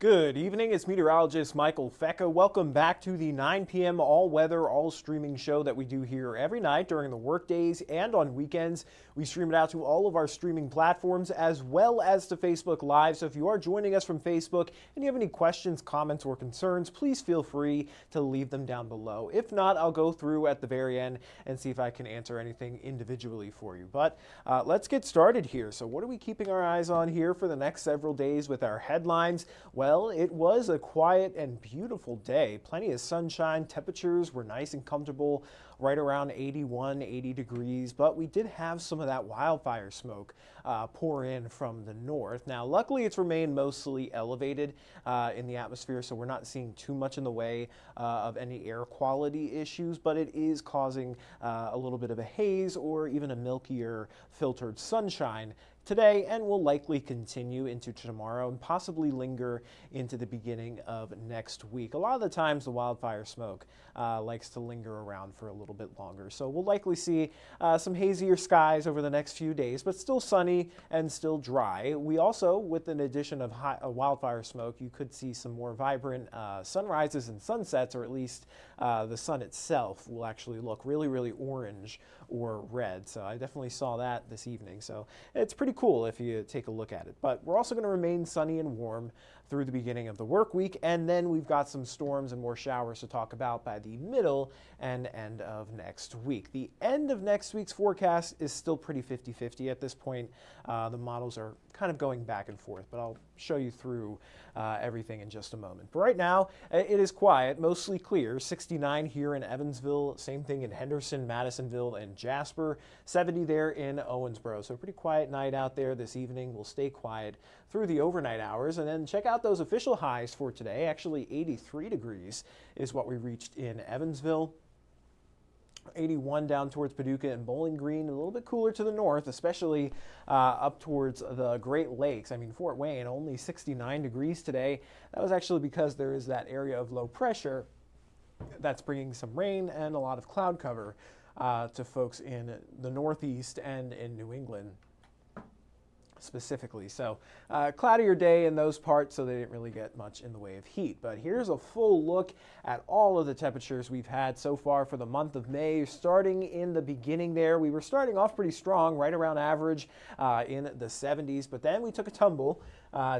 Good evening, it's meteorologist Michael Fecca. Welcome back to the 9 p.m. all-weather, all-streaming show that we do here every night during the workdays and on weekends. We stream it out to all of our streaming platforms as well as to Facebook Live. So if you are joining us from Facebook and you have any questions, comments, or concerns, please feel free to leave them down below. If not, I'll go through at the very end and see if I can answer anything individually for you. But let's get started here. So what are we keeping our eyes on here for the next several days with our headlines? Well, it was a quiet and beautiful day. Plenty of sunshine. Temperatures were nice and comfortable, right around 81, 80 degrees. But we did have some of that wildfire smoke pour in from the north. Now, luckily, it's remained mostly elevated in the atmosphere, so we're not seeing too much in the way of any air quality issues, but it is causing a little bit of a haze or even a milkier filtered sunshine today, and will likely continue into tomorrow and possibly linger into the beginning of next week. A lot of the times the wildfire smoke likes to linger around for a little bit longer. So we'll likely see some hazier skies over the next few days, but still sunny and still dry. We also, with an addition of wildfire smoke, you could see some more vibrant sunrises and sunsets, or at least the sun itself will actually look really, really orange or red. So I definitely saw that this evening. So it's pretty cool if you take a look at it. But we're also going to remain sunny and warm through the beginning of the work week, and then we've got some storms and more showers to talk about by the middle and end of next week. The end of next week's forecast is still pretty 50-50 at this point. The models are kind of going back and forth, but I'll show you through everything in just a moment. But right now, it is quiet, mostly clear. 69 here in Evansville, same thing in Henderson, Madisonville, and Jasper. 70 there in Owensboro. So a pretty quiet night out there this evening. We'll stay quiet through the overnight hours, and then check out those official highs for today. Actually, 83 degrees is what we reached in Evansville. 81 down towards Paducah and Bowling Green, a little bit cooler to the north, especially up towards the Great Lakes. I mean, Fort Wayne, only 69 degrees today. That was actually because there is that area of low pressure that's bringing some rain and a lot of cloud cover to folks in the Northeast and in New England specifically. So cloudier day in those parts, so they didn't really get much in the way of heat. But here's a full look at all of the temperatures we've had so far for the month of May. Starting in the beginning there, we were starting off pretty strong, right around average in the 70s, but then we took a tumble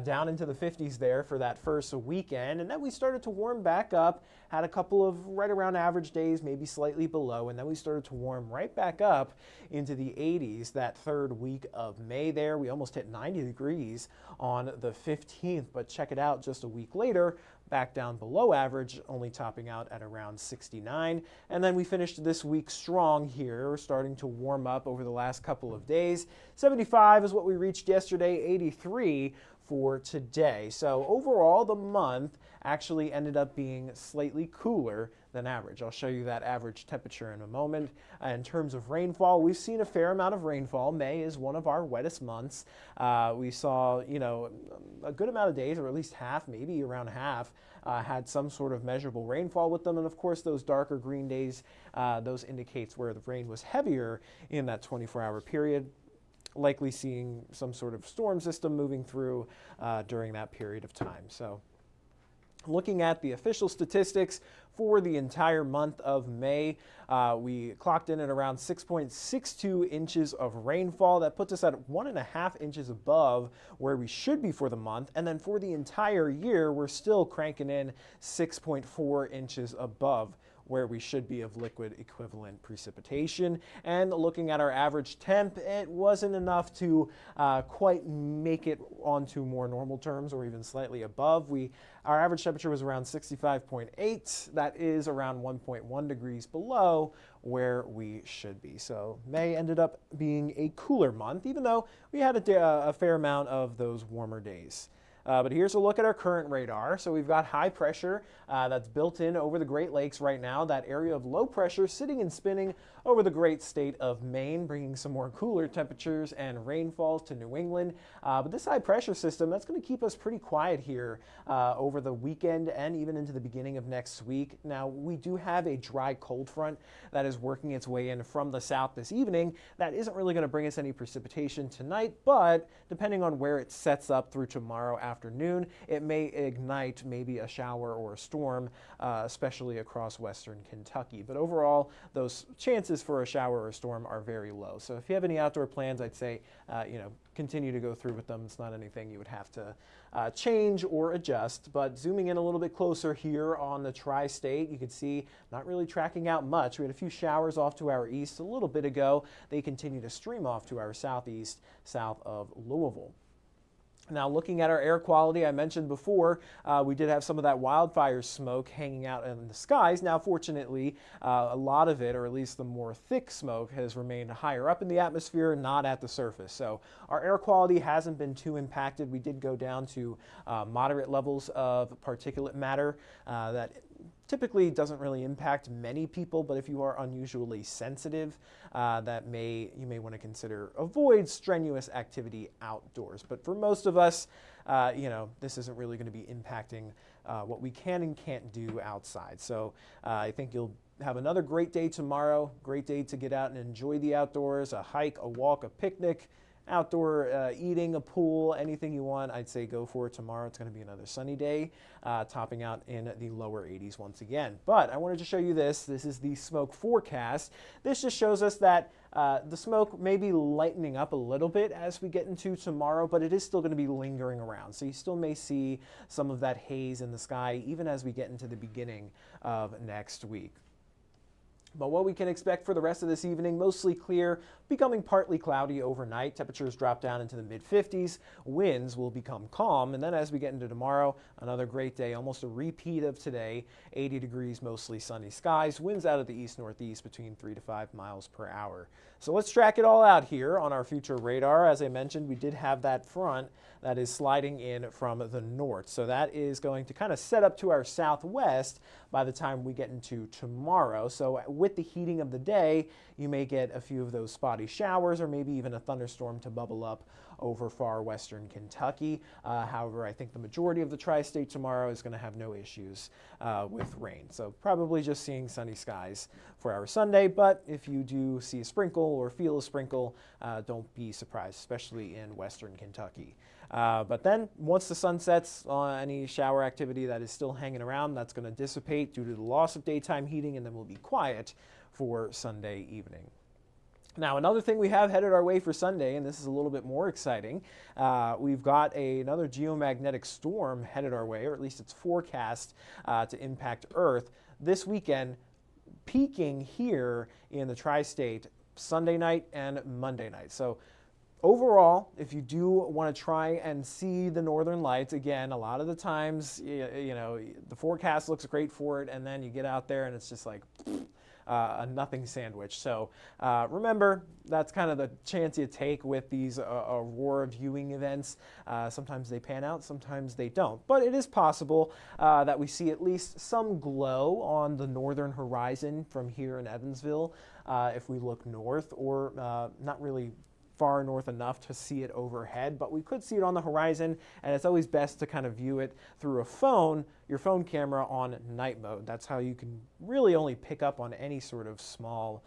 down into the 50s there for that first weekend, and then we started to warm back up, had a couple of right around average days, maybe slightly below, and then we started to warm right back up into the 80s that third week of May there. We almost hit 90 degrees on the 15th, but check it out, just a week later, back down below average, only topping out at around 69. And then we finished this week strong here, starting to warm up over the last couple of days. 75 is what we reached yesterday, 83 for today. So overall, the month actually ended up being slightly cooler than average. I'll show you that average temperature in a moment. In terms of rainfall, we've seen a fair amount of rainfall. May is one of our wettest months. We saw, a good amount of days, or at least half, maybe around half, had some sort of measurable rainfall with them. And of course, those darker green days, those indicates where the rain was heavier in that 24-hour period, likely seeing some sort of storm system moving through during that period of time. So looking at the official statistics for the entire month of May, we clocked in at around 6.62 inches of rainfall. That puts us at 1.5 inches above where we should be for the month. And then for the entire year, we're still cranking in 6.4 inches above where we should be of liquid equivalent precipitation. And looking at our average temp, it wasn't enough to quite make it onto more normal terms or even slightly above. Our average temperature was around 65.8. That is around 1.1 degrees below where we should be. So May ended up being a cooler month, even though we had a fair amount of those warmer days. But here's a look at our current radar. So we've got high pressure that's built in over the Great Lakes right now. That area of low pressure sitting and spinning over the great state of Maine, bringing some more cooler temperatures and rainfalls to New England. But this high pressure system, that's going to keep us pretty quiet here over the weekend and even into the beginning of next week. Now, we do have a dry cold front that is working its way in from the south this evening. That isn't really going to bring us any precipitation tonight, but depending on where it sets up through tomorrow afternoon, afternoon, it may ignite maybe a shower or a storm, especially across western Kentucky. But overall, those chances for a shower or a storm are very low. So if you have any outdoor plans, I'd say, continue to go through with them. It's not anything you would have to change or adjust. But zooming in a little bit closer here on the tri-state, you can see not really tracking out much. We had a few showers off to our east a little bit ago. They continue to stream off to our southeast, south of Louisville. Now, looking at our air quality, I mentioned before, we did have some of that wildfire smoke hanging out in the skies. Now, fortunately, a lot of it, or at least the more thick smoke, has remained higher up in the atmosphere, not at the surface. So our air quality hasn't been too impacted. We did go down to moderate levels of particulate matter that typically doesn't really impact many people, but if you are unusually sensitive, you may want to consider avoid strenuous activity outdoors. But for most of us, this isn't really going to be impacting what we can and can't do outside. So I think you'll have another great day tomorrow. Great day to get out and enjoy the outdoors, a hike, a walk, a picnic, outdoor eating, a pool, anything you want. I'd say go for it tomorrow. It's going to be another sunny day, topping out in the lower 80s once again. But I wanted to show you this. This is the smoke forecast. This just shows us that the smoke may be lightening up a little bit as we get into tomorrow, but it is still going to be lingering around. So you still may see some of that haze in the sky even as we get into the beginning of next week. But what we can expect for the rest of this evening, mostly clear, becoming partly cloudy overnight. Temperatures drop down into the mid-50s. Winds will become calm. And then as we get into tomorrow, another great day, almost a repeat of today. 80 degrees, mostly sunny skies. Winds out of the east-northeast between 3 to 5 miles per hour. So let's track it all out here on our future radar. As I mentioned, we did have that front that is sliding in from the north. So that is going to kind of set up to our southwest by the time we get into tomorrow. So with the heating of the day, you may get a few of those spotty showers or maybe even a thunderstorm to bubble up over far western Kentucky. However, I think the majority of the tri-state tomorrow is going to have no issues with rain. So probably just seeing sunny skies for our Sunday, but if you do see a sprinkle or feel a sprinkle, don't be surprised, especially in western Kentucky. But then once the sun sets, any shower activity that is still hanging around, that's going to dissipate due to the loss of daytime heating, and then we'll be quiet for Sunday evening. Now, another thing we have headed our way for Sunday, and this is a little bit more exciting, we've got another geomagnetic storm headed our way, or at least it's forecast to impact Earth this weekend, peaking here in the tri-state Sunday night and Monday night. So overall, if you do want to try and see the northern lights, again, a lot of the times, the forecast looks great for it, and then you get out there and it's just like a nothing sandwich. So remember, that's kind of the chance you take with these aurora viewing events. Sometimes they pan out, sometimes they don't. But it is possible that we see at least some glow on the northern horizon from here in Evansville if we look north, or not really far north enough to see it overhead, but we could see it on the horizon, and it's always best to kind of view it through your phone camera on night mode. That's how you can really only pick up on any sort of small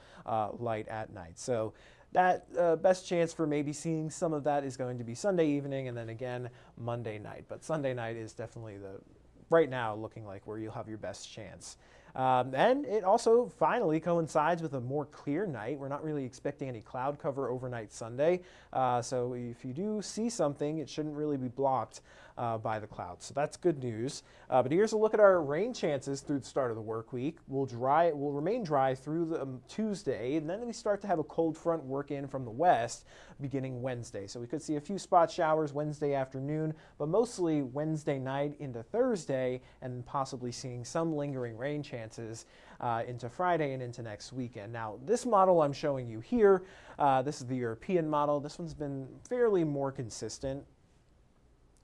light at night. So that best chance for maybe seeing some of that is going to be Sunday evening, and then again Monday night. But Sunday night is definitely right now looking like where you'll have your best chance. And it also finally coincides with a more clear night. We're not really expecting any cloud cover overnight Sunday. So if you do see something, it shouldn't really be blocked by the clouds. So that's good news. But here's a look at our rain chances through the start of the work week. We'll remain dry through the Tuesday, and then we start to have a cold front work in from the west beginning Wednesday. So we could see a few spot showers Wednesday afternoon, but mostly Wednesday night into Thursday, and possibly seeing some lingering rain chances into Friday and into next weekend. Now, this model I'm showing you here, this is the European model. This one's been fairly more consistent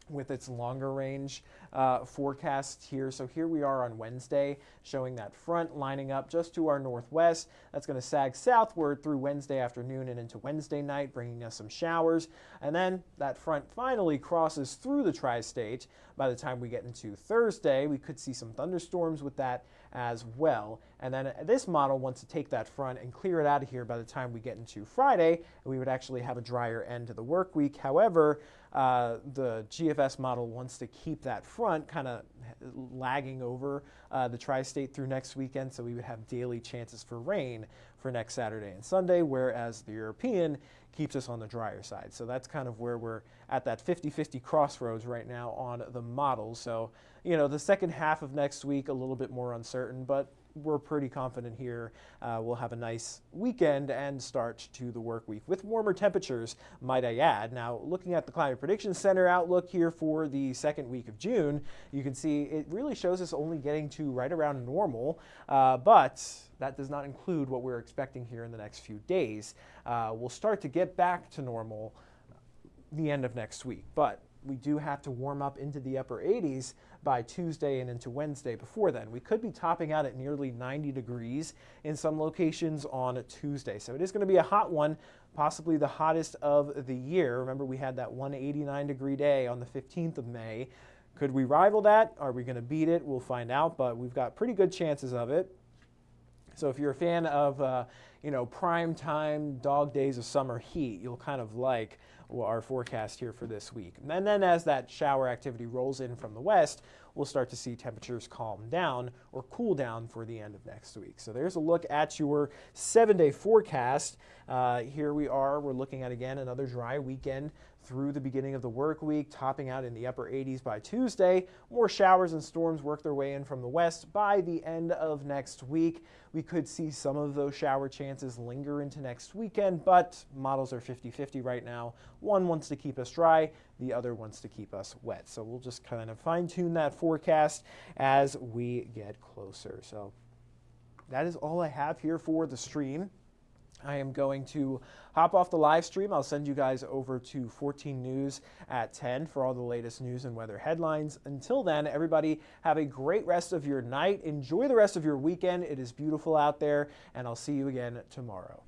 with its longer range forecast here. So here we are on Wednesday, showing that front lining up just to our northwest. That's going to sag southward through Wednesday afternoon and into Wednesday night, bringing us some showers. And then that front finally crosses through the tri-state. By the time we get into Thursday, we could see some thunderstorms with that as well. And then this model wants to take that front and clear it out of here by the time we get into Friday, and we would actually have a drier end to the work week. However, the GFS model wants to keep that front kind of lagging over the tri-state through next weekend, so we would have daily chances for rain for next Saturday and Sunday, whereas the European keeps us on the drier side. So that's kind of where we're at, that 50-50 crossroads right now on the models. So, the second half of next week, a little bit more uncertain, but we're pretty confident here we'll have a nice weekend and start to the work week with warmer temperatures, might I add. Now, looking at the Climate Prediction Center outlook here for the second week of June, you can see it really shows us only getting to right around normal, but that does not include what we're expecting here in the next few days. We'll start to get back to normal the end of next week, but we do have to warm up into the upper 80s by Tuesday and into Wednesday before then. We could be topping out at nearly 90 degrees in some locations on Tuesday. So it is going to be a hot one, possibly the hottest of the year. Remember, we had that 189-degree day on the 15th of May. Could we rival that? Are we going to beat it? We'll find out, but we've got pretty good chances of it. So if you're a fan of, prime time dog days of summer heat, you'll kind of like our forecast here for this week. And then as that shower activity rolls in from the west, we'll start to see temperatures calm down or cool down for the end of next week. So there's a look at your 7-day forecast. Here we are. We're looking at, again, another dry weekend through the beginning of the work week, topping out in the upper 80s by Tuesday. More showers and storms work their way in from the west by the end of next week. We could see some of those shower chances linger into next weekend, but models are 50-50 right now. One wants to keep us dry, the other wants to keep us wet. So we'll just kind of fine-tune that forecast as we get closer. So that is all I have here for the stream. I am going to hop off the live stream. I'll send you guys over to 14 News at 10 for all the latest news and weather headlines. Until then, everybody have a great rest of your night. Enjoy the rest of your weekend. It is beautiful out there, and I'll see you again tomorrow.